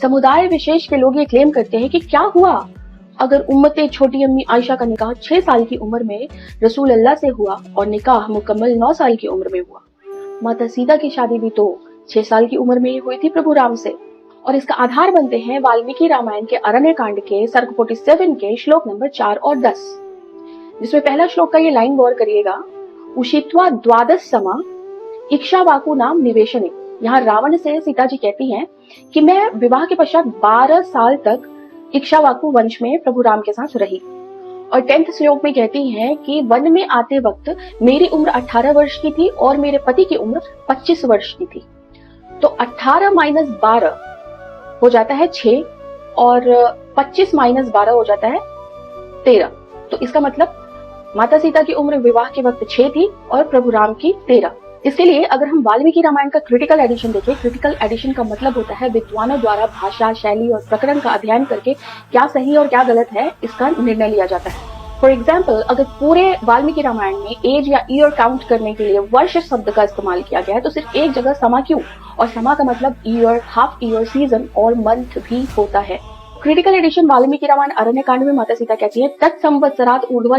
समुदाय विशेष के लोग ये क्लेम करते हैं कि क्या हुआ अगर उम्मते छोटी अम्मी आयशा का निकाह 6 साल की उम्र में रसूल अल्लाह से हुआ और निकाह मुकम्मल 9 साल की उम्र में हुआ। माता सीता की शादी भी तो 6 साल की उम्र में ही हुई थी प्रभु राम से। और इसका आधार बनते हैं वाल्मीकि रामायण के अरण्य कांड के सर्ग 47 के श्लोक नंबर 4 और 10, जिसमें पहला श्लोक का ये लाइन गौर करिएगा, उषित्वा द्वादश समा इक्ष्वाकु नाम निवेशने। यहाँ रावण से सीता जी कहती हैं कि मैं विवाह के पश्चात 12 साल तक इक्ष्वाकु वंश में प्रभु राम के साथ रही। और 10th श्लोक में कहती हैं कि वन में आते वक्त मेरी उम्र 18 वर्ष की थी और मेरे पति की उम्र 25 वर्ष की थी। तो 18 माइनस 12 हो जाता है 6 और 25 माइनस 12 हो जाता है 13। तो इसका मतलब माता सीता की उम्र विवाह के वक्त 6 थी और प्रभु राम की 13। इसके लिए अगर हम वाल्मीकि रामायण का क्रिटिकल एडिशन देखें, क्रिटिकल एडिशन का मतलब होता है विद्वानों द्वारा भाषा, शैली और प्रकरण का अध्ययन करके क्या सही और क्या गलत है इसका निर्णय लिया जाता है। फॉर एग्जाम्पल, अगर पूरे वाल्मीकि रामायण में एज या ईयर काउंट करने के लिए वर्ष शब्द का इस्तेमाल किया गया है तो सिर्फ एक जगह समा क्यों, और समा का मतलब ईयर, हाफ ईयर, सीजन और मंथ भी होता है। क्रिटिकल एडिशन वाल्मीकि रामायण अरण्य कांड में माता सीता कहती है तत्संवत्सरात् ऊर्ध्वा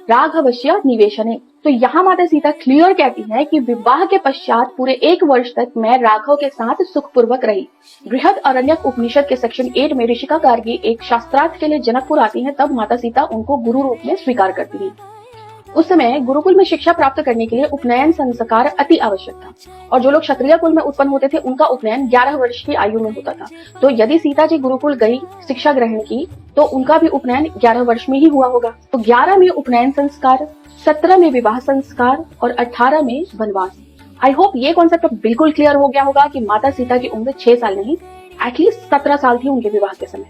राघवस्य निवेशने। तो यहाँ माता सीता क्लियर कहती है कि विवाह के पश्चात पूरे 1 वर्ष तक मैं राघव के साथ सुखपूर्वक रही। बृहद अरण्यक उपनिषद के सेक्शन 8 में ऋषिका गार्गी एक शास्त्रार्थ के लिए जनकपुर आती है, तब माता सीता उनको गुरु रूप में स्वीकार करती है। उस समय गुरुकुल में शिक्षा प्राप्त करने के लिए उपनयन संस्कार अति आवश्यक था और जो लोग क्षत्रिय कुल में उत्पन्न होते थे उनका उपनयन 11 वर्ष की आयु में होता था। तो यदि सीता जी गुरुकुल गई, शिक्षा ग्रहण की, तो उनका भी उपनयन 11 वर्ष में ही हुआ होगा। तो 11 में उपनयन संस्कार, 17 में विवाह संस्कार और 18 में वनवास। आई होप ये कॉन्सेप्ट बिल्कुल क्लियर हो गया होगा कि माता सीता की उम्र 6 साल नहीं, एटलीस्ट 17 साल थी उनके विवाह के समय।